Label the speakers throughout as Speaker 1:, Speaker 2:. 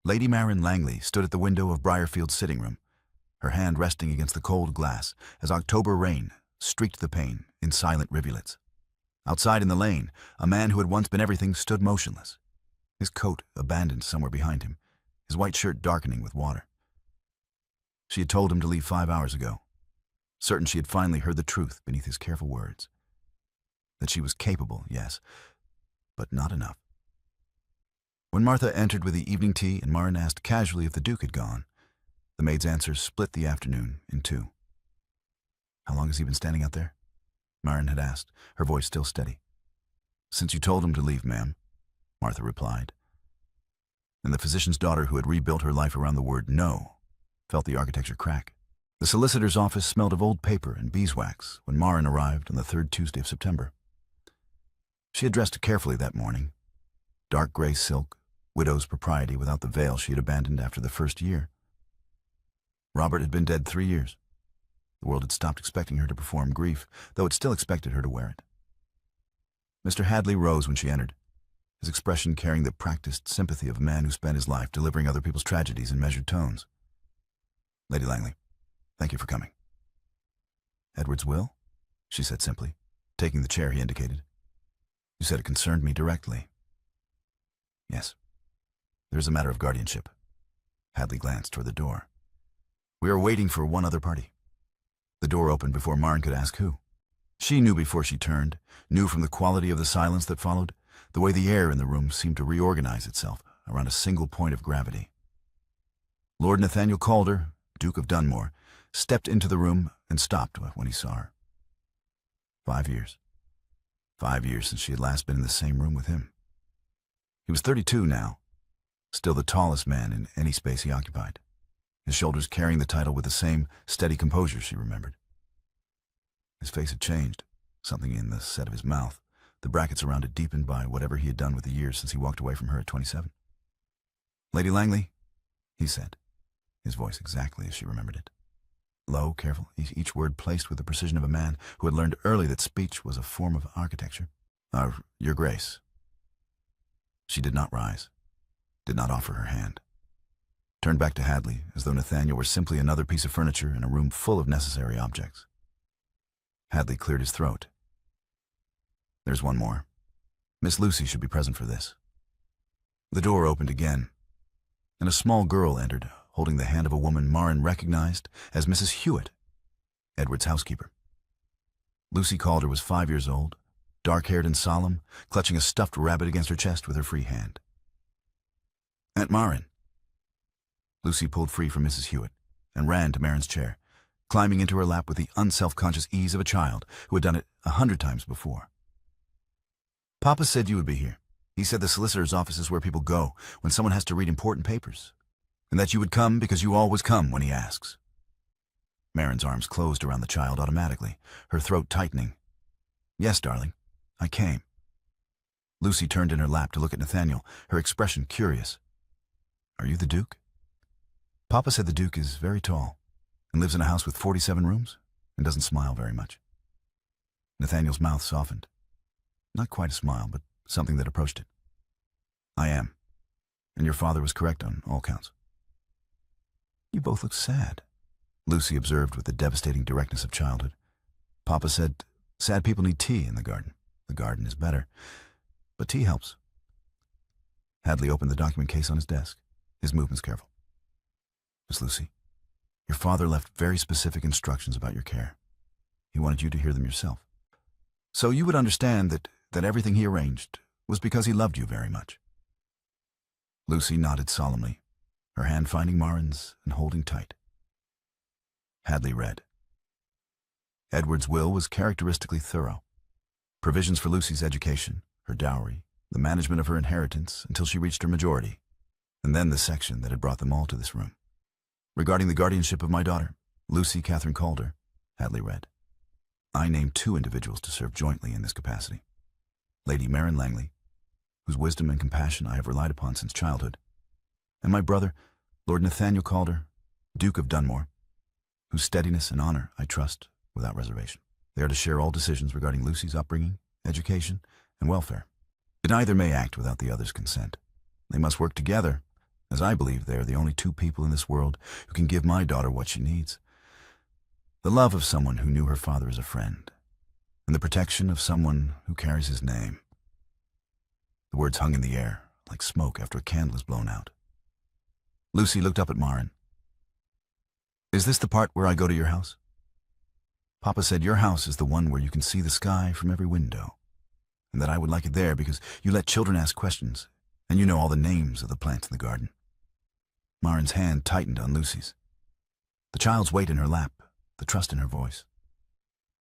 Speaker 1: Lady Marin Langley stood at the window of Briarfield's sitting room, her hand resting against the cold glass as October rain streaked the pane in silent rivulets. Outside in the lane, a man who had once been everything stood motionless, his coat abandoned somewhere behind him, his white shirt darkening with water. She had told him to leave 5 hours ago, certain she had finally heard the truth beneath his careful words. That she was capable, yes, but not enough. When Martha entered with the evening tea and Marin asked casually if the Duke had gone, the maid's answer split the afternoon in two. "How long has he been standing out there?" Marin had asked, her voice still steady. "Since you told him to leave, ma'am," Martha replied. And the physician's daughter, who had rebuilt her life around the word no, felt the architecture crack. The solicitor's office smelled of old paper and beeswax when Marin arrived on the third Tuesday of September. She had dressed carefully that morning. Dark gray silk, widow's propriety without the veil she had abandoned after the first year. Robert had been dead 3 years. The world had stopped expecting her to perform grief, though it still expected her to wear it. Mr. Hadley rose when she entered, his expression carrying the practiced sympathy of a man who spent his life delivering other people's tragedies in measured tones. "Lady Langley, thank you for coming." "Edward's will?" she said simply, taking the chair he indicated. "You said it concerned me directly." "Yes. There is a matter of guardianship." Hadley glanced toward the door. "We are waiting for one other party." The door opened before Marin could ask who. She knew before she turned, knew from the quality of the silence that followed, the way the air in the room seemed to reorganize itself around a single point of gravity. Lord Nathaniel Calder, Duke of Dunmore, stepped into the room and stopped when he saw her. 5 years. 5 years since she had last been in the same room with him. He was 32 now, still the tallest man in any space he occupied, his shoulders carrying the title with the same steady composure she remembered. His face had changed, something in the set of his mouth, the brackets around it deepened by whatever he had done with the years since he walked away from her at 27. "Lady Langley," he said, his voice exactly as she remembered it. Low, careful, each word placed with the precision of a man who had learned early that speech was a form of architecture. Your Grace." She did not rise, did not offer her hand. Turned back to Hadley, as though Nathaniel were simply another piece of furniture in a room full of necessary objects. Hadley cleared his throat. "There's one more. Miss Lucy should be present for this." The door opened again, and a small girl entered, holding the hand of a woman Marin recognized as Mrs. Hewitt, Edward's housekeeper. Lucy Calder was 5 years old, dark-haired and solemn, clutching a stuffed rabbit against her chest with her free hand. "Aunt Marin." Lucy pulled free from Mrs. Hewitt and ran to Marin's chair, climbing into her lap with the unself-conscious ease of a child who had done it 100 times before. "Papa said you would be here. He said the solicitor's office is where people go when someone has to read important papers, and that you would come because you always come when he asks." Marin's arms closed around the child automatically, her throat tightening. "Yes, darling, I came." Lucy turned in her lap to look at Nathaniel, her expression curious. "Are you the Duke?" "Papa said the Duke is very tall and lives in a house with 47 rooms and doesn't smile very much." Nathaniel's mouth softened. Not quite a smile, but something that approached it. "I am, and your father was correct on all counts." "You both look sad," Lucy observed with the devastating directness of childhood. "Papa said sad people need tea in the garden. The garden is better, but tea helps." Hadley opened the document case on his desk, his movements careful. "Miss Lucy, your father left very specific instructions about your care. He wanted you to hear them yourself. So you would understand that everything he arranged was because he loved you very much." Lucy nodded solemnly, her hand finding Marin's and holding tight. Hadley read. Edward's will was characteristically thorough. Provisions for Lucy's education, her dowry, the management of her inheritance until she reached her majority, and then the section that had brought them all to this room. "Regarding the guardianship of my daughter, Lucy Catherine Calder," Hadley read, "I name 2 individuals to serve jointly in this capacity. Lady Marin Langley, whose wisdom and compassion I have relied upon since childhood, and my brother, Lord Nathaniel Calder, Duke of Dunmore, whose steadiness and honor I trust without reservation. They are to share all decisions regarding Lucy's upbringing, education, and welfare. But neither may act without the other's consent. They must work together, as I believe they are the only two people in this world who can give my daughter what she needs. The love of someone who knew her father as a friend, and the protection of someone who carries his name." The words hung in the air, like smoke after a candle is blown out. Lucy looked up at Marin. "Is this the part where I go to your house? Papa said your house is the one where you can see the sky from every window, and that I would like it there because you let children ask questions, and you know all the names of the plants in the garden." Marin's hand tightened on Lucy's. The child's weight in her lap, the trust in her voice.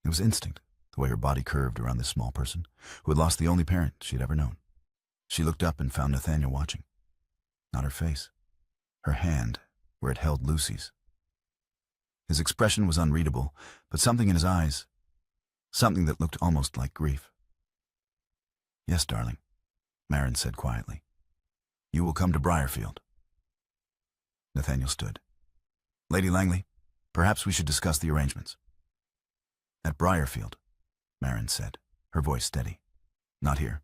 Speaker 1: It was instinct, the way her body curved around this small person, who had lost the only parent she had ever known. She looked up and found Nathaniel watching. Not her face. Her hand, where it held Lucy's. His expression was unreadable, but something in his eyes, something that looked almost like grief. "Yes, darling," Marin said quietly. "You will come to Briarfield." Nathaniel stood. "Lady Langley, perhaps we should discuss the arrangements." "At Briarfield," Marin said, her voice steady. "Not here."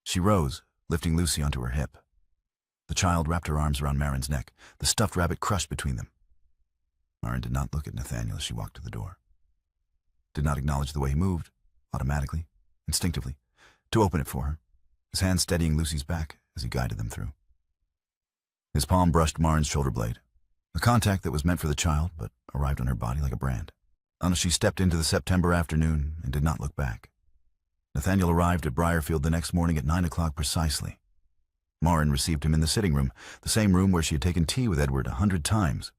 Speaker 1: She rose, lifting Lucy onto her hip. The child wrapped her arms around Marin's neck, the stuffed rabbit crushed between them. Marin did not look at Nathaniel as she walked to the door. Did not acknowledge the way he moved, automatically, instinctively, to open it for her, his hand steadying Lucy's back as he guided them through. His palm brushed Marin's shoulder blade, a contact that was meant for the child but arrived on her body like a brand, until she stepped into the September afternoon and did not look back. Nathaniel arrived at Briarfield the next morning at 9 o'clock precisely. Marin received him in the sitting room, the same room where she had taken tea with Edward 100 times,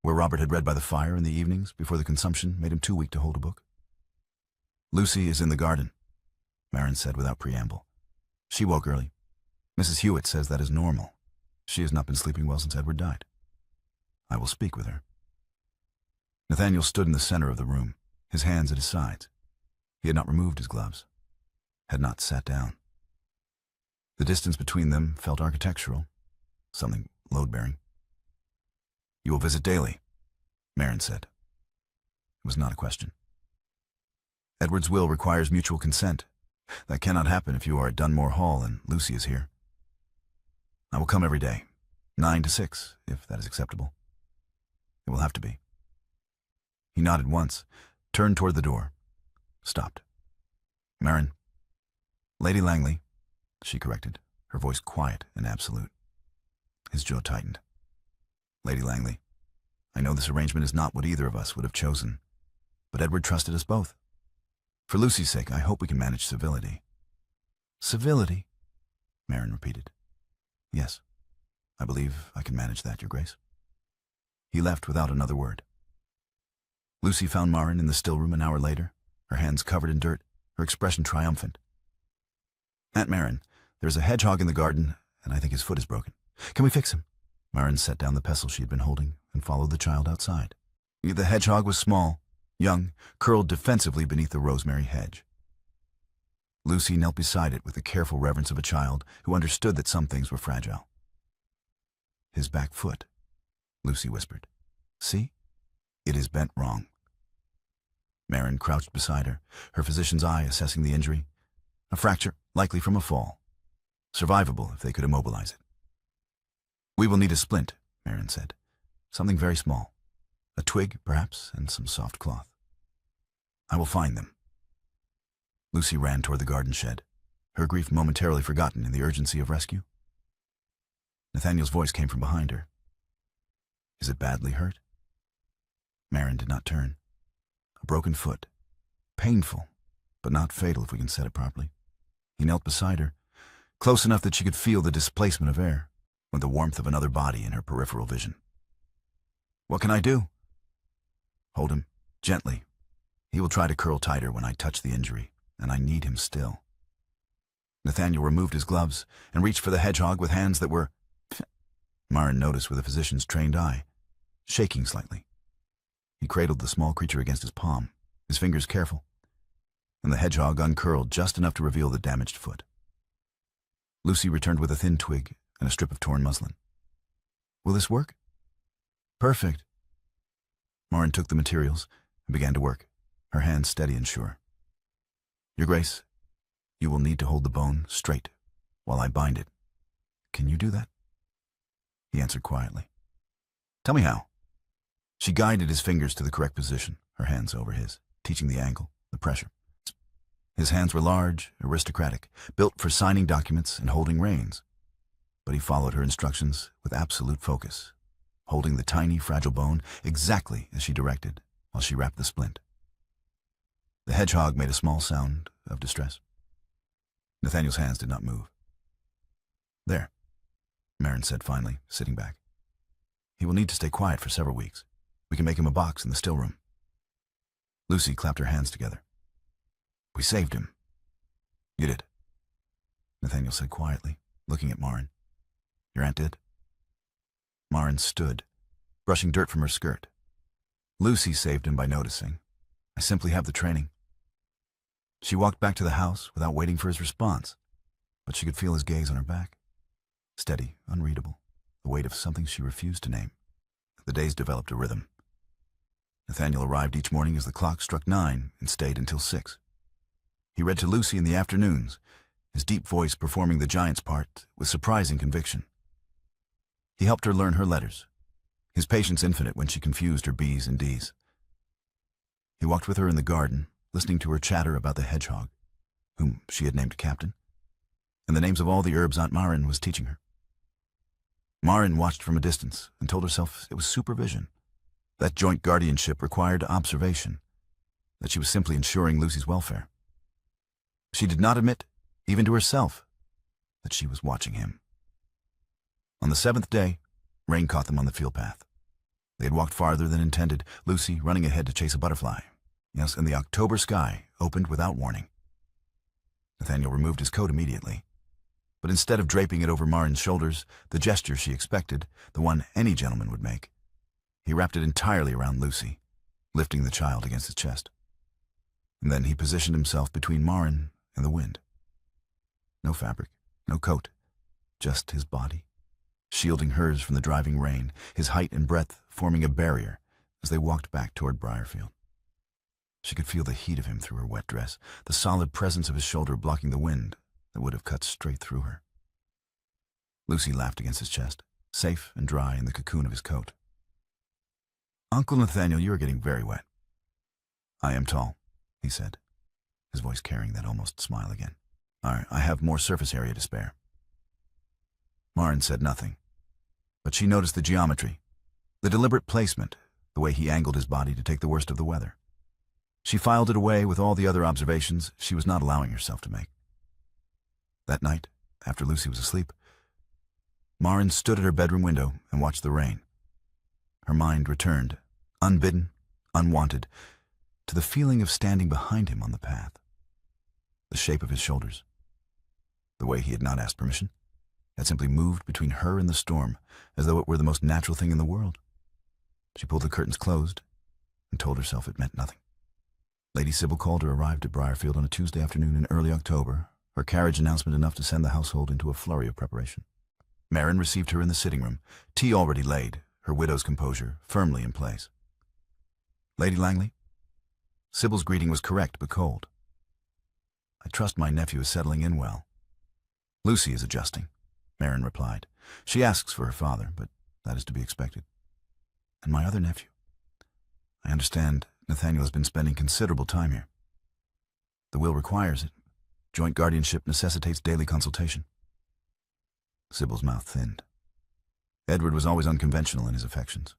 Speaker 1: where Robert had read by the fire in the evenings before the consumption made him too weak to hold a book. "Lucy is in the garden," Marin said without preamble. "She woke early. Mrs. Hewitt says that is normal. She has not been sleeping well since Edward died. I will speak with her." Nathaniel stood in the center of the room, his hands at his sides. He had not removed his gloves, had not sat down. The distance between them felt architectural, something load-bearing. "You will visit daily," Marin said. It was not a question. "Edward's will requires mutual consent. That cannot happen if you are at Dunmore Hall and Lucy is here. I will come every day, 9 to 6, if that is acceptable. It will have to be." He nodded once, turned toward the door, stopped. "Marin." "Lady Langley," she corrected, her voice quiet and absolute. His jaw tightened. "Lady Langley, I know this arrangement is not what either of us would have chosen, but Edward trusted us both. For Lucy's sake, I hope we can manage civility." "Civility?" Marin repeated. "Yes, I believe I can manage that, Your Grace." He left without another word. Lucy found Marin in the still room an hour later, her hands covered in dirt, her expression triumphant. "Aunt Marin, there's a hedgehog in the garden, and I think his foot is broken. Can we fix him?" Marin set down the pestle she had been holding and followed the child outside. The hedgehog was small, young, curled defensively beneath the rosemary hedge. Lucy knelt beside it with the careful reverence of a child who understood that some things were fragile. "His back foot," Lucy whispered. "See? It is bent wrong." Marin crouched beside her, her physician's eye assessing the injury. A fracture, likely from a fall. Survivable if they could immobilize it. "We will need a splint," Marin said. "Something very small. A twig, perhaps, and some soft cloth. I will find them." Lucy ran toward the garden shed, her grief momentarily forgotten in the urgency of rescue. Nathaniel's voice came from behind her. "Is it badly hurt?" Marin did not turn. A broken foot. Painful, but not fatal if we can set it properly. He knelt beside her, close enough that she could feel the displacement of air, with the warmth of another body in her peripheral vision. "What can I do?" "Hold him, gently. He will try to curl tighter when I touch the injury, and I need him still." Nathaniel removed his gloves and reached for the hedgehog with hands that were, Marin noticed with a physician's trained eye, shaking slightly. He cradled the small creature against his palm, his fingers careful, and the hedgehog uncurled just enough to reveal the damaged foot. Lucy returned with a thin twig and a strip of torn muslin. "Will this work?" "Perfect." Marin took the materials and began to work, her hands steady and sure. "Your Grace, you will need to hold the bone straight while I bind it. Can you do that?" he answered quietly. Tell me how. She guided his fingers to the correct position, her hands over his, teaching the angle, the pressure. His hands were large, aristocratic, built for signing documents and holding reins. But he followed her instructions with absolute focus, holding the tiny, fragile bone exactly as she directed while she wrapped the splint. The hedgehog made a small sound of distress. Nathaniel's hands did not move. There, Marin said finally, sitting back. He will need to stay quiet for several weeks. We can make him a box in the still room. Lucy clapped her hands together. We saved him. You did, Nathaniel said quietly, looking at Marin. Your aunt did? Marin stood, brushing dirt from her skirt. Lucy saved him by noticing. I simply have the training. She walked back to the house without waiting for his response, but she could feel his gaze on her back. Steady, unreadable, the weight of something she refused to name. The days developed a rhythm. Nathaniel arrived each morning as the clock struck 9 and stayed until 6. He read to Lucy in the afternoons, his deep voice performing the giant's part with surprising conviction. He helped her learn her letters, his patience infinite when she confused her B's and D's. He walked with her in the garden, listening to her chatter about the hedgehog, whom she had named Captain, and the names of all the herbs Aunt Marin was teaching her. Marin watched from a distance and told herself it was supervision. That joint guardianship required observation, that she was simply ensuring Lucy's welfare. She did not admit, even to herself, that she was watching him. On the 7th day, rain caught them on the field path. They had walked farther than intended, Lucy running ahead to chase a butterfly. Yes, and the October sky opened without warning. Nathaniel removed his coat immediately. But instead of draping it over Marin's shoulders, the gesture she expected, the one any gentleman would make, he wrapped it entirely around Lucy, lifting the child against his chest. And then he positioned himself between Marin and the wind. No fabric, no coat, just his body, shielding hers from the driving rain, his height and breadth forming a barrier as they walked back toward Briarfield. She could feel the heat of him through her wet dress, the solid presence of his shoulder blocking the wind that would have cut straight through her. Lucy laughed against his chest, safe and dry in the cocoon of his coat. Uncle Nathaniel, you are getting very wet. I am tall, he said, his voice carrying that almost smile again. I have more surface area to spare. Marin said nothing, but she noticed the geometry, the deliberate placement, the way he angled his body to take the worst of the weather. She filed it away with all the other observations she was not allowing herself to make. That night, after Lucy was asleep, Marin stood at her bedroom window and watched the rain. Her mind returned, unbidden, unwanted, to the feeling of standing behind him on the path. The shape of his shoulders, the way he had not asked permission, had simply moved between her and the storm, as though it were the most natural thing in the world. She pulled the curtains closed and told herself it meant nothing. Lady Sybil Calder arrived at Briarfield on a Tuesday afternoon in early October, her carriage announcement enough to send the household into a flurry of preparation. Marin received her in the sitting room, tea already laid, her widow's composure firmly in place. Lady Langley? Sybil's greeting was correct but cold. I trust my nephew is settling in well. Lucy is adjusting, Marin replied. She asks for her father, but that is to be expected. And my other nephew? I understand Nathaniel has been spending considerable time here. The will requires it. Joint guardianship necessitates daily consultation. Sybil's mouth thinned. Edward was always unconventional in his affections.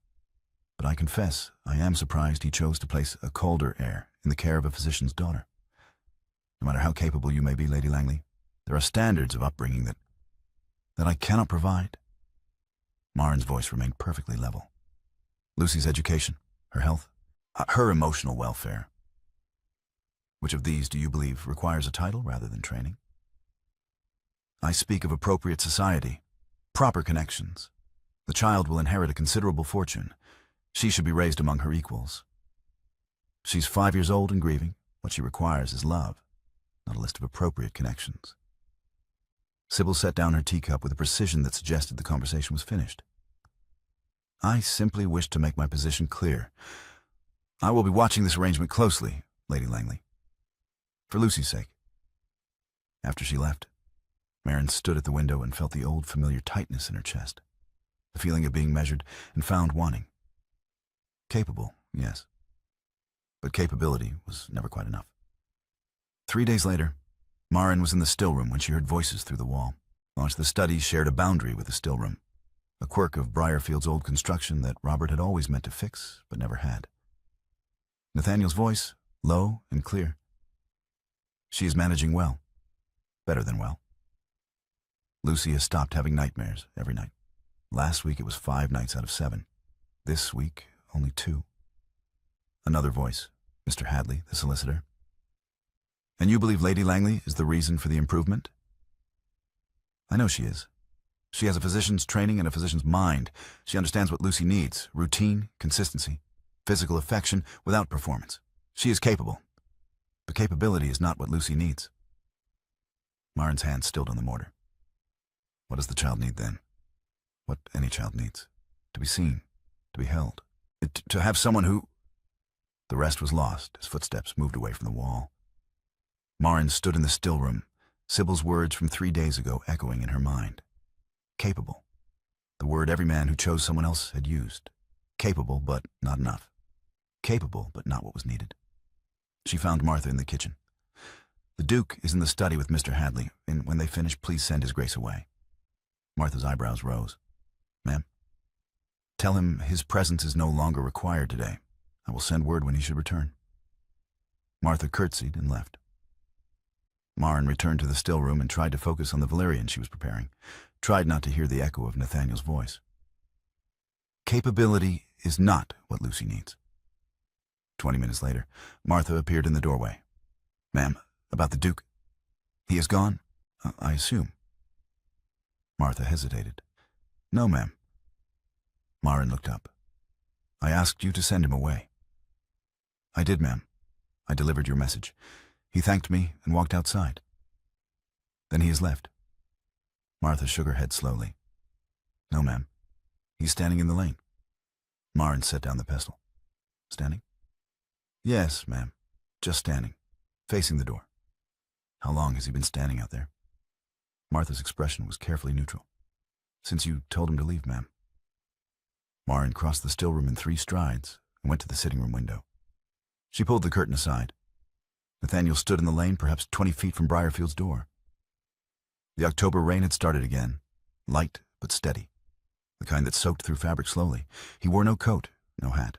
Speaker 1: But I confess I am surprised he chose to place a Calder heir in the care of a physician's daughter. No matter how capable you may be, Lady Langley, there are standards of upbringing that I cannot provide. Marin's voice remained perfectly level. Lucy's education, her health, her emotional welfare. Which of these do you believe requires a title rather than training? I speak of appropriate society, proper connections. The child will inherit a considerable fortune. She should be raised among her equals. She's 5 years old and grieving. What she requires is love, not a list of appropriate connections. Sybil set down her teacup with a precision that suggested the conversation was finished. I simply wish to make my position clear. I will be watching this arrangement closely, Lady Langley, for Lucy's sake. After she left, Marin stood at the window and felt the old familiar tightness in her chest. the feeling of being measured and found wanting. Capable, yes. But capability was never quite enough. 3 days later, Marin was in the still room when she heard voices through the wall. Whilst the study shared a boundary with the still room, a quirk of Briarfield's old construction that Robert had always meant to fix, but never had. Nathaniel's voice, low and clear. She is managing well. Better than well. Lucy has stopped having nightmares every night. Last week it was 5 nights out of 7. This week, only 2. Another voice, Mr. Hadley, the solicitor. And you believe Lady Langley is the reason for the improvement? I know she is. She has a physician's training and a physician's mind. She understands what Lucy needs: routine, consistency, physical affection without performance. She is capable. But capability is not what Lucy needs. Marin's hand stilled on the mortar. What does the child need then? What any child needs. To be seen, to be held. To have someone who... The rest was lost as footsteps moved away from the wall. Marin stood in the still room, Sybil's words from 3 days ago echoing in her mind. Capable. The word every man who chose someone else had used. Capable, but not enough. Capable, but not what was needed. She found Martha in the kitchen. The Duke is in the study with Mr. Hadley, and when they finish, please send His Grace away. Martha's eyebrows rose. Ma'am? Tell him his presence is no longer required today. I will send word when he should return. Martha curtsied and left. Marin returned to the still room and tried to focus on the valerian she was preparing, tried not to hear the echo of Nathaniel's voice. Capability is not what Lucy needs. 20 minutes later, Martha appeared in the doorway. Ma'am, about the Duke. He is gone, I assume. Martha hesitated. No, ma'am. Marin looked up. I asked you to send him away. I did, ma'am. I delivered your message. He thanked me and walked outside. Then he has left. Martha shook her head slowly. No, ma'am. He's standing in the lane. Marin set down the pestle. Standing? Yes, ma'am. Just standing. Facing the door. How long has he been standing out there? Martha's expression was carefully neutral. Since you told him to leave, ma'am. Marin crossed the still room in 3 strides and went to the sitting room window. She pulled the curtain aside. Nathaniel stood in the lane, perhaps 20 feet from Briarfield's door. The October rain had started again, light but steady, the kind that soaked through fabric slowly. He wore no coat, no hat.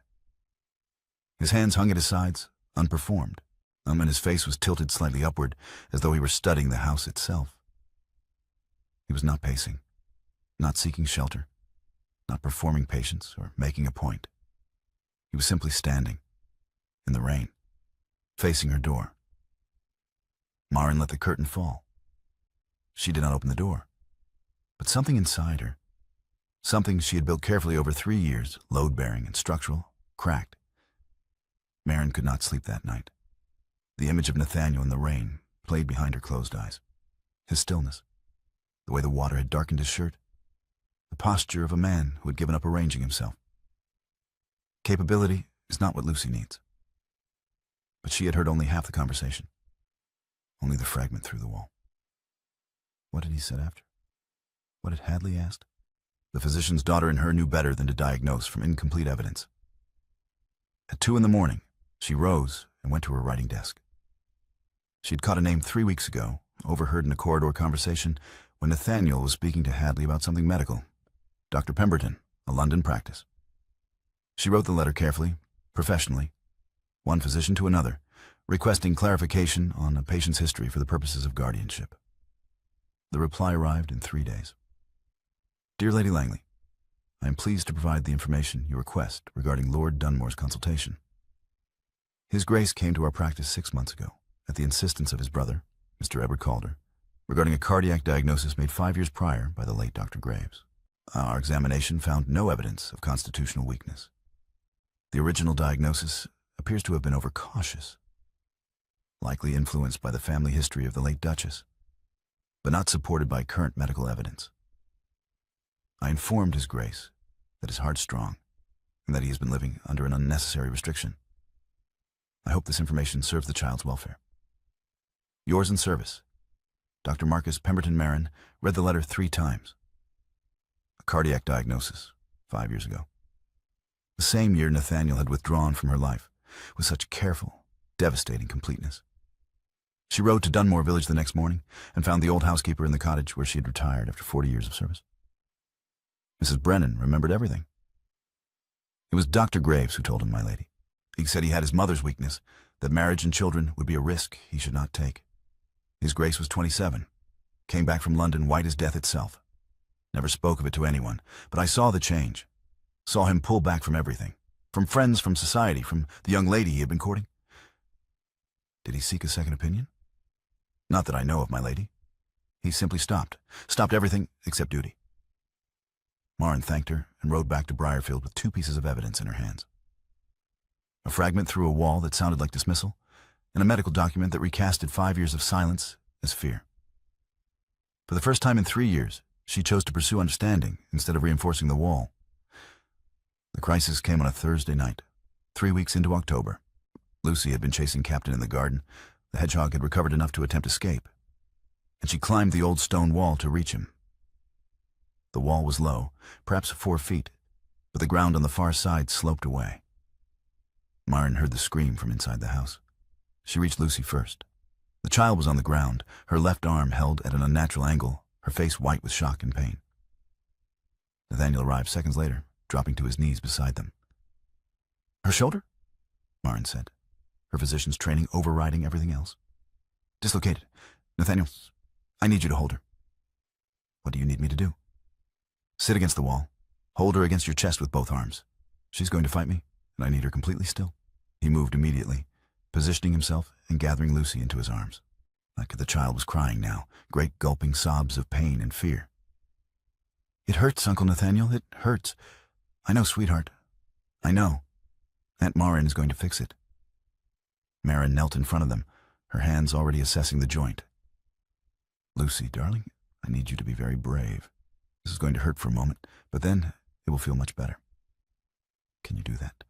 Speaker 1: His hands hung at his sides, unperformed, and his face was tilted slightly upward, as though he were studying the house itself. He was not pacing, not seeking shelter, not performing patience or making a point. He was simply standing, in the rain, facing her door. Marin let the curtain fall. She did not open the door, but something inside her, something she had built carefully over 3 years, load-bearing and structural, cracked. Marin could not sleep that night. The image of Nathaniel in the rain played behind her closed eyes. His stillness, the way the water had darkened his shirt, the posture of a man who had given up arranging himself. Capability is not what Lucy needs. But she had heard only half the conversation, only the fragment through the wall. What had he said after? What had Hadley asked? The physician's daughter in her knew better than to diagnose from incomplete evidence. At 2 a.m, she rose and went to her writing desk. She'd caught a name 3 weeks ago, overheard in a corridor conversation, when Nathaniel was speaking to Hadley about something medical. Dr. Pemberton, a London practice. She wrote the letter carefully, professionally, one physician to another, requesting clarification on a patient's history for the purposes of guardianship. The reply arrived in 3 days. Dear Lady Langley, I am pleased to provide the information you request regarding Lord Dunmore's consultation. His Grace came to our practice 6 months ago, at the insistence of his brother, Mr. Edward Calder, regarding a cardiac diagnosis made 5 years prior by the late Dr. Graves. Our examination found no evidence of constitutional weakness. The original diagnosis appears to have been overcautious, likely influenced by the family history of the late Duchess, but not supported by current medical evidence. I informed His Grace that his heart's strong and that he has been living under an unnecessary restriction. I hope this information serves the child's welfare. Yours in service, Dr. Marcus Pemberton Marin read the letter 3 times. A cardiac diagnosis 5 years ago. The same year Nathaniel had withdrawn from her life with such careful, devastating completeness. She rode to Dunmore Village the next morning and found the old housekeeper in the cottage where she had retired after 40 years of service. Mrs. Brennan remembered everything. It was Dr. Graves who told him, my lady. He said he had his mother's weakness, that marriage and children would be a risk he should not take. His Grace was 27, came back from London white as death itself. Never spoke of it to anyone, but I saw the change. Saw him pull back from everything. From friends, from society, from the young lady he had been courting. Did he seek a second opinion? Not that I know of, my lady. He simply stopped everything except duty. Marin thanked her and rode back to Briarfield with 2 pieces of evidence in her hands. A fragment through a wall that sounded like dismissal, and a medical document that recasted 5 years of silence as fear. For the first time in 3 years, she chose to pursue understanding instead of reinforcing the wall. The crisis came on a Thursday night, 3 weeks into October. Lucy had been chasing Captain in the garden. The hedgehog had recovered enough to attempt escape, and she climbed the old stone wall to reach him. The wall was low, perhaps 4 feet, but the ground on the far side sloped away. Marin heard the scream from inside the house. She reached Lucy first. The child was on the ground, her left arm held at an unnatural angle, her face white with shock and pain. Nathaniel arrived seconds later, dropping to his knees beside them. "Her shoulder?" Marin said, her physician's training overriding everything else. "Dislocated. Nathaniel, I need you to hold her." "What do you need me to do?" "Sit against the wall. Hold her against your chest with both arms. She's going to fight me, and I need her completely still." He moved immediately, positioning himself and gathering Lucy into his arms. Like the child was crying now, great gulping sobs of pain and fear. "It hurts, Uncle Nathaniel, it hurts. I know, sweetheart. I know. Aunt Marin is going to fix it." Marin knelt in front of them, her hands already assessing the joint. "Lucy, darling, I need you to be very brave. This is going to hurt for a moment, but then it will feel much better. Can you do that?"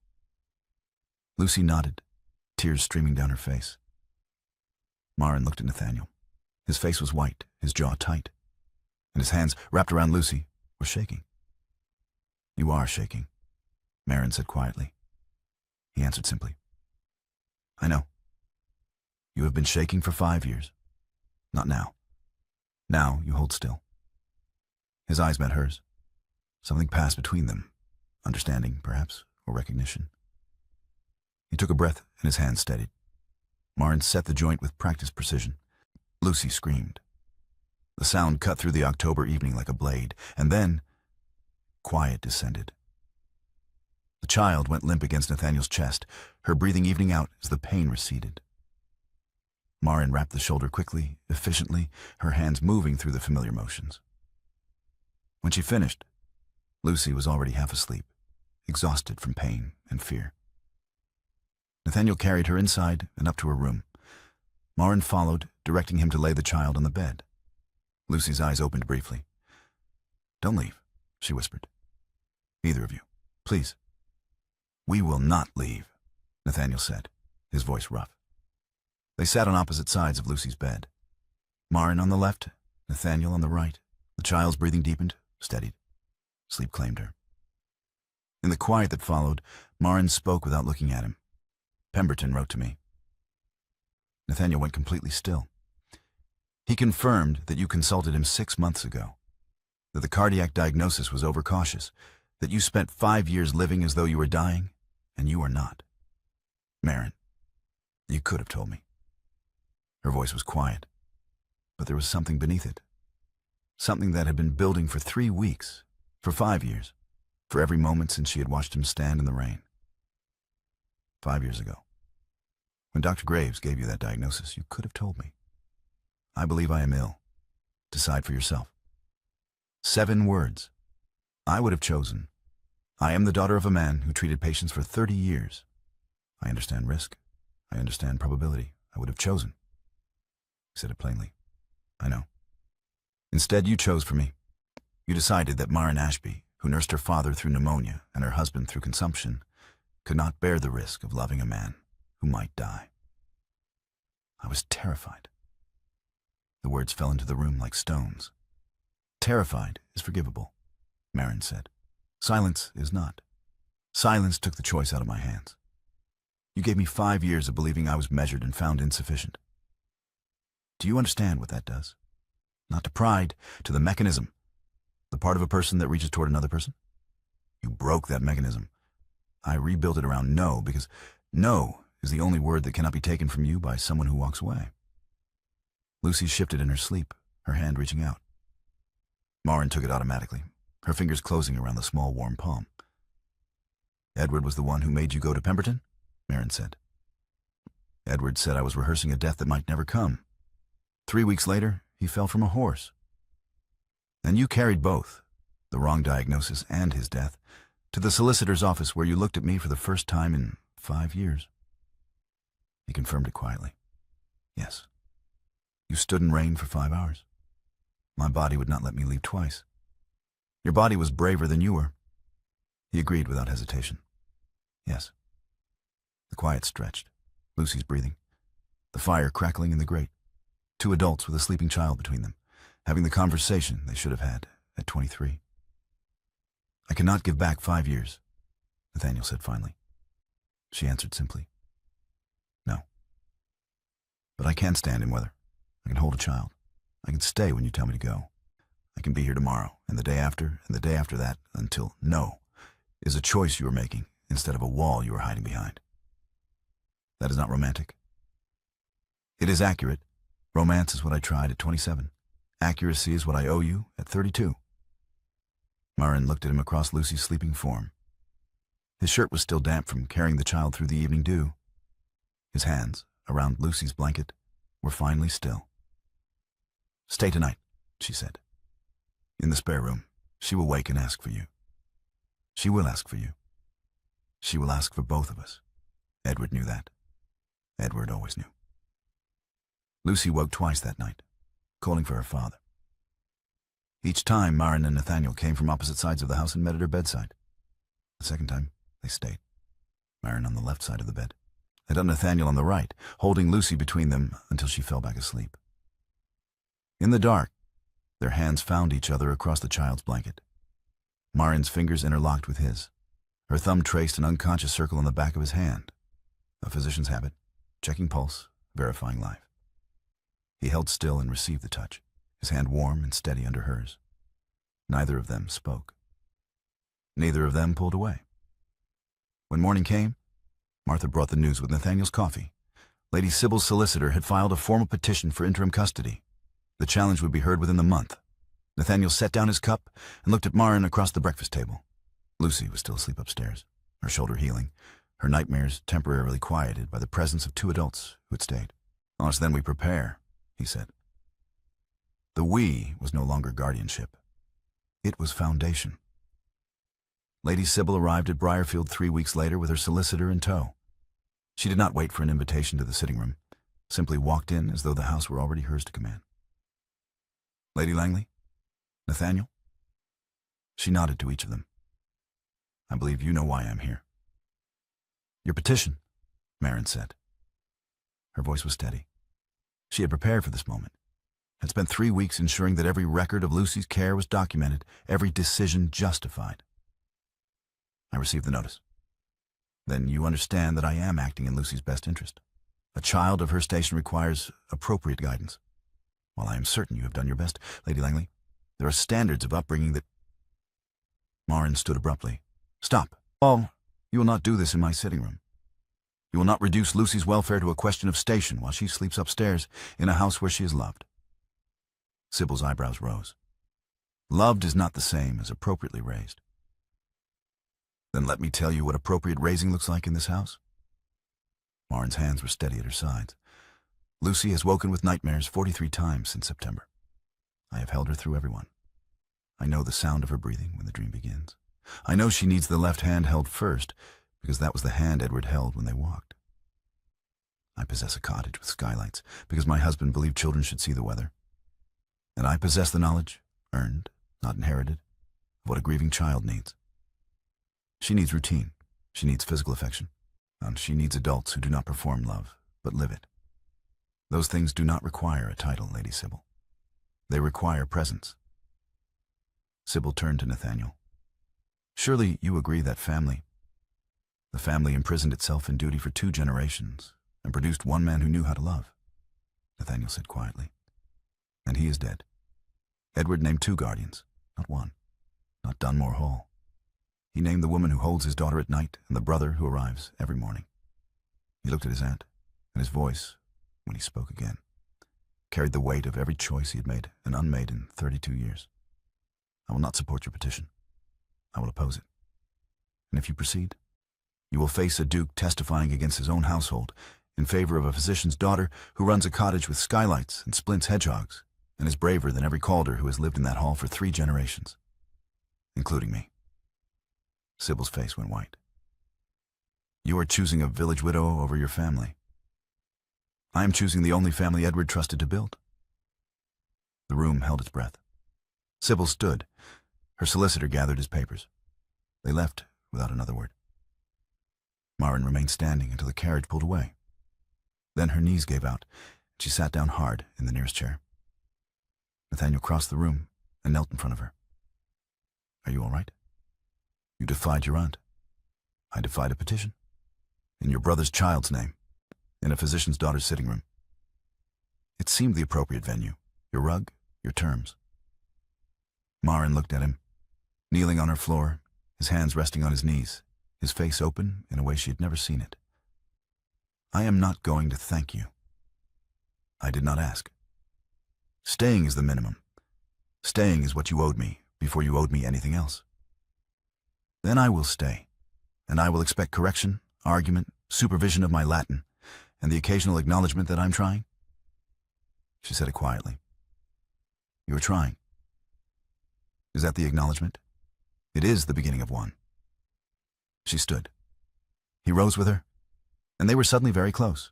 Speaker 1: Lucy nodded, tears streaming down her face. Marin looked at Nathaniel. His face was white, his jaw tight, and his hands, wrapped around Lucy, were shaking. "You are shaking," Marin said quietly. He answered simply, "I know. You have been shaking for 5 years. Not now. Now you hold still." His eyes met hers. Something passed between them, understanding, perhaps, or recognition. He took a breath and his hands steadied. Marin set the joint with practiced precision. Lucy screamed. The sound cut through the October evening like a blade, and then quiet descended. The child went limp against Nathaniel's chest, her breathing evening out as the pain receded. Marin wrapped the shoulder quickly, efficiently, her hands moving through the familiar motions. When she finished, Lucy was already half asleep, exhausted from pain and fear. Nathaniel carried her inside and up to her room. Marin followed, directing him to lay the child on the bed. Lucy's eyes opened briefly. "Don't leave," she whispered. "Either of you, please." "We will not leave," Nathaniel said, his voice rough. They sat on opposite sides of Lucy's bed. Marin on the left, Nathaniel on the right. The child's breathing deepened, steadied. Sleep claimed her. In the quiet that followed, Marin spoke without looking at him. "Pemberton wrote to me." Nathaniel went completely still. "He confirmed that you consulted him 6 months ago, that the cardiac diagnosis was overcautious, that you spent 5 years living as though you were dying, and you are not. Marin, you could have told me." Her voice was quiet, but there was something beneath it. Something that had been building for 3 weeks, for 5 years, for every moment since she had watched him stand in the rain. 5 years ago. When Dr. Graves gave you that diagnosis, you could have told me. "I believe I am ill. Decide for yourself." 7 words. I would have chosen, "I am the daughter of a man who treated patients for 30 years. I understand risk. I understand probability. I would have chosen." He said it plainly. "I know." Instead, you chose for me. You decided that Marin Ashby, who nursed her father through pneumonia and her husband through consumption, could not bear the risk of loving a man who might die. I was terrified. The words fell into the room like stones. "Terrified is forgivable," Marin said, Silence is not. Silence took the choice out of my hands. You gave me 5 years of believing I was measured and found insufficient. Do you understand what that does? Not to pride, to the mechanism. The part of a person that reaches toward another person? You broke that mechanism. I rebuilt it around no, because no is the only word that cannot be taken from you by someone who walks away. Lucy shifted in her sleep, her hand reaching out. Marin took it automatically, her fingers closing around the small, warm palm. Edward was the one who made you go to Pemberton? Marin said. Edward said I was rehearsing a death that might never come. 3 weeks later, he fell from a horse. And you carried both, the wrong diagnosis and his death, to the solicitor's office where you looked at me for the first time in 5 years. He confirmed it quietly. Yes. You stood in rain for 5 hours. My body would not let me leave twice. Your body was braver than you were. He agreed without hesitation. Yes. The quiet stretched, Lucy's breathing, the fire crackling in the grate, 2 adults with a sleeping child between them, having the conversation they should have had at 23. I cannot give back 5 years, Nathaniel said finally. She answered simply, no. But I can stand in weather. I can hold a child. I can stay when you tell me to go. I can be here tomorrow, and the day after, and the day after that, until no is a choice you are making instead of a wall you are hiding behind. That is not romantic. It is accurate. Romance is what I tried at 27. Accuracy is what I owe you at 32. Marin looked at him across Lucy's sleeping form. His shirt was still damp from carrying the child through the evening dew. His hands, around Lucy's blanket, were finally still. Stay tonight, she said. In the spare room, she will wake and ask for you. She will ask for you. She will ask for both of us. Edward knew that. Edward always knew. Lucy woke twice that night, calling for her father. Each time, Marin and Nathaniel came from opposite sides of the house and met at her bedside. The second time, they stayed. Marin on the left side of the bed, and Nathaniel on the right, holding Lucy between them until she fell back asleep. In the dark, their hands found each other across the child's blanket. Marin's fingers interlocked with his. Her thumb traced an unconscious circle on the back of his hand. A physician's habit, checking pulse, verifying life. He held still and received the touch, his hand warm and steady under hers. Neither of them spoke. Neither of them pulled away. When morning came, Martha brought the news with Nathaniel's coffee. Lady Sybil's solicitor had filed a formal petition for interim custody. The challenge would be heard within the month. Nathaniel set down his cup and looked at Marin across the breakfast table. Lucy was still asleep upstairs, her shoulder healing, her nightmares temporarily quieted by the presence of 2 adults who had stayed. Unless then we prepare, he said. The we was no longer guardianship. It was foundation. Lady Sybil arrived at Briarfield 3 weeks later with her solicitor in tow. She did not wait for an invitation to the sitting room, simply walked in as though the house were already hers to command. Lady Langley? Nathaniel? She nodded to each of them. I believe you know why I'm here. Your petition, Marin said. Her voice was steady. She had prepared for this moment, had spent 3 weeks ensuring that every record of Lucy's care was documented, every decision justified. I received the notice. Then you understand that I am acting in Lucy's best interest. A child of her station requires appropriate guidance. While I am certain you have done your best, Lady Langley, there are standards of upbringing that... Marin stood abruptly. Stop. Oh, you will not do this in my sitting room. You will not reduce Lucy's welfare to a question of station while she sleeps upstairs in a house where she is loved. Sybil's eyebrows rose. Loved is not the same as appropriately raised. Then let me tell you what appropriate raising looks like in this house. Marin's hands were steady at her sides. Lucy has woken with nightmares 43 times since September. I have held her through every one. I know the sound of her breathing when the dream begins. I know she needs the left hand held first, because that was the hand Edward held when they walked. I possess a cottage with skylights, because my husband believed children should see the weather. And I possess the knowledge, earned, not inherited, of what a grieving child needs. She needs routine. She needs physical affection. And she needs adults who do not perform love, but live it. Those things do not require a title, Lady Sybil. They require presence. Sybil turned to Nathaniel. Surely you agree that the family imprisoned itself in duty for 2 generations and produced one man who knew how to love, Nathaniel said quietly. And he is dead. Edward named 2 guardians, not 1, not Dunmore Hall. He named the woman who holds his daughter at night and the brother who arrives every morning. He looked at his aunt, and his voice, when he spoke again, carried the weight of every choice he had made and unmade in 32 years. I will not support your petition. I will oppose it. And if you proceed, you will face a duke testifying against his own household in favor of a physician's daughter who runs a cottage with skylights and splints hedgehogs and is braver than every Calder who has lived in that hall for 3 generations, including me. Sybil's face went white. You are choosing a village widow over your family. I am choosing the only family Edward trusted to build. The room held its breath. Sybil stood. Her solicitor gathered his papers. They left without another word. Marin remained standing until the carriage pulled away. Then her knees gave out, and she sat down hard in the nearest chair. Nathaniel crossed the room and knelt in front of her. Are you all right? You defied your aunt. I defied a petition. In your brother's child's name. In a physician's daughter's sitting room. It seemed the appropriate venue. Your rug, your terms. Marin looked at him, kneeling on her floor, his hands resting on his knees, his face open in a way she had never seen it. I am not going to thank you. I did not ask. Staying is the minimum. Staying is what you owed me before you owed me anything else. Then I will stay, and I will expect correction, argument, supervision of my Latin, and the occasional acknowledgement that I'm trying. She said it quietly. You are trying. Is that the acknowledgement? It is the beginning of one. She stood. He rose with her, and they were suddenly very close.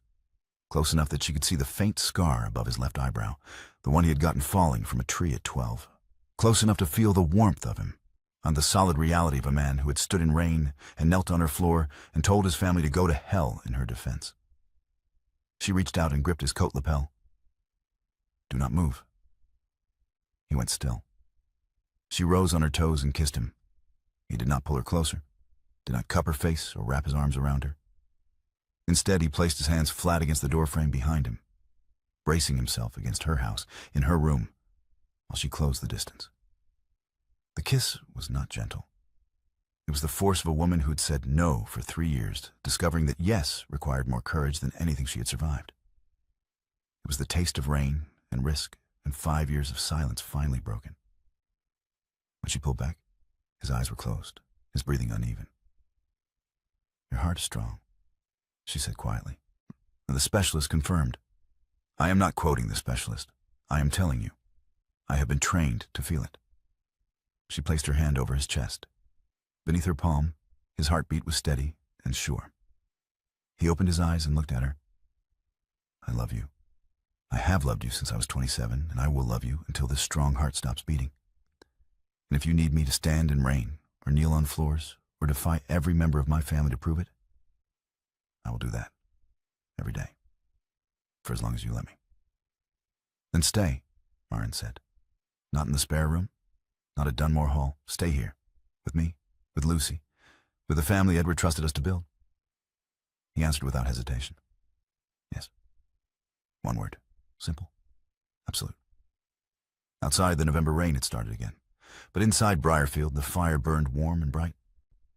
Speaker 1: Close enough that she could see the faint scar above his left eyebrow, the one he had gotten falling from a tree at 12. Close enough to feel the warmth of him, on the solid reality of a man who had stood in rain and knelt on her floor and told his family to go to hell in her defense. She reached out and gripped his coat lapel. Do not move. He went still. She rose on her toes and kissed him. He did not pull her closer, did not cup her face or wrap his arms around her. Instead, he placed his hands flat against the doorframe behind him, bracing himself against her house, in her room, while she closed the distance. The kiss was not gentle. It was the force of a woman who had said no for 3 years, discovering that yes required more courage than anything she had survived. It was the taste of rain and risk and 5 years of silence finally broken. When she pulled back, his eyes were closed, his breathing uneven. Your heart is strong, she said quietly. And the specialist confirmed. I am not quoting the specialist. I am telling you. I have been trained to feel it. She placed her hand over his chest. Beneath her palm, his heartbeat was steady and sure. He opened his eyes and looked at her. I love you. I have loved you since I was 27, and I will love you until this strong heart stops beating. And if you need me to stand in rain, or kneel on floors, or defy every member of my family to prove it, I will do that. Every day. For as long as you let me. Then stay, Marin said. Not in the spare room, not at Dunmore Hall. Stay here. With me, with Lucy, with the family Edward trusted us to build. He answered without hesitation. Yes. One word. Simple. Absolute. Outside, the November rain had started again. But inside Briarfield, the fire burned warm and bright.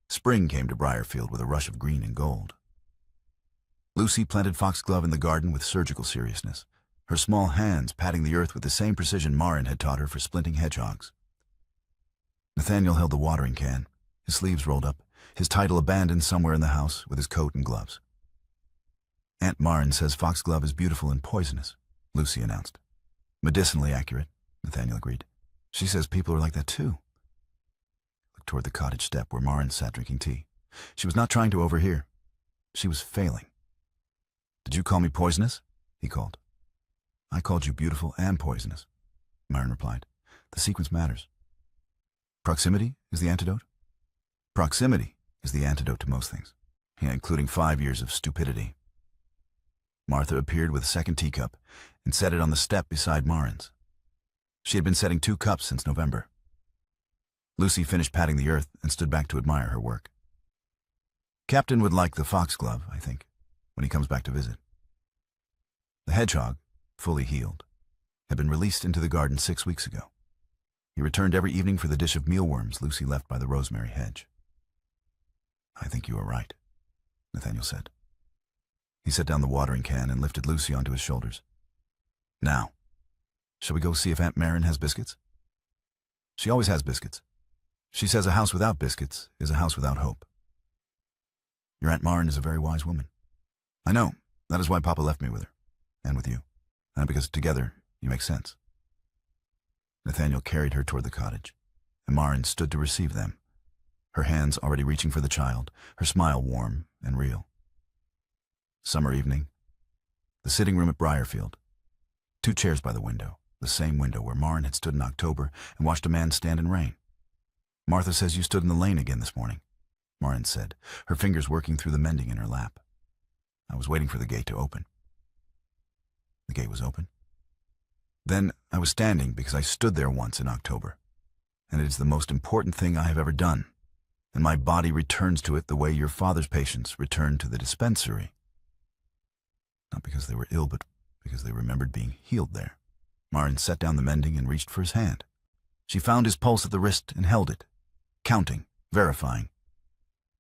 Speaker 1: Spring came to Briarfield with a rush of green and gold. Lucy planted foxglove in the garden with surgical seriousness, her small hands patting the earth with the same precision Marin had taught her for splinting hedgehogs. Nathaniel held the watering can, his sleeves rolled up, his title abandoned somewhere in the house with his coat and gloves. Aunt Marin says foxglove is beautiful and poisonous, Lucy announced. Medicinally accurate, Nathaniel agreed. She says people are like that too. Looked toward the cottage step where Marin sat drinking tea. She was not trying to overhear. She was failing. Did you call me poisonous? He called. I called you beautiful and poisonous, Marin replied. The sequence matters. Proximity is the antidote? Proximity is the antidote to most things, including 5 years of stupidity. Martha appeared with a second teacup and set it on the step beside Marin's. She had been setting 2 cups since November. Lucy finished patting the earth and stood back to admire her work. Captain would like the foxglove, I think, when he comes back to visit. The hedgehog, fully healed, had been released into the garden 6 weeks ago. He returned every evening for the dish of mealworms Lucy left by the rosemary hedge. I think you are right, Nathaniel said. He set down the watering can and lifted Lucy onto his shoulders. Now, shall we go see if Aunt Marin has biscuits? She always has biscuits. She says a house without biscuits is a house without hope. Your Aunt Marin is a very wise woman. I know. That is why Papa left me with her, and with you, and because together you make sense. Nathaniel carried her toward the cottage, and Marin stood to receive them, her hands already reaching for the child, her smile warm and real. Summer evening. The sitting room at Briarfield. 2 chairs by the window, the same window where Marin had stood in October and watched a man stand in rain. Martha says you stood in the lane again this morning, Marin said, her fingers working through the mending in her lap. I was waiting for the gate to open. The gate was open. Then I was standing because I stood there once in October, and it is the most important thing I have ever done, and my body returns to it the way your father's patients returned to the dispensary. Not because they were ill, but because they remembered being healed there. Marin set down the mending and reached for his hand. She found his pulse at the wrist and held it, counting, verifying.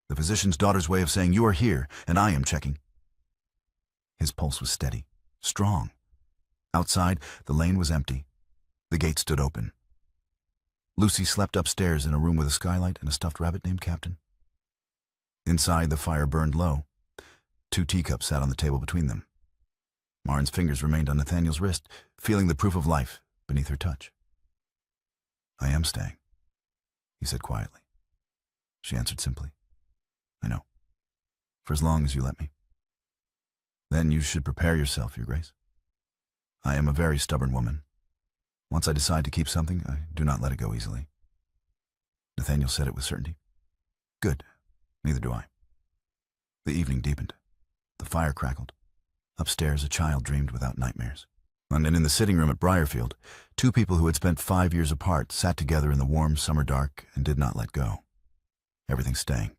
Speaker 1: The physician's daughter's way of saying, you are here, and I am checking. His pulse was steady, strong. Outside, the lane was empty. The gate stood open. Lucy slept upstairs in a room with a skylight and a stuffed rabbit named Captain. Inside, the fire burned low. 2 teacups sat on the table between them. Marin's fingers remained on Nathaniel's wrist, feeling the proof of life beneath her touch. I am staying, he said quietly. She answered simply, I know, for as long as you let me. Then you should prepare yourself, Your Grace. I am a very stubborn woman. Once I decide to keep something, I do not let it go easily. Nathaniel said it with certainty. Good, neither do I. The evening deepened. The fire crackled. Upstairs, a child dreamed without nightmares. And in the sitting room at Briarfield, 2 people who had spent 5 years apart sat together in the warm summer dark and did not let go. Everything staying.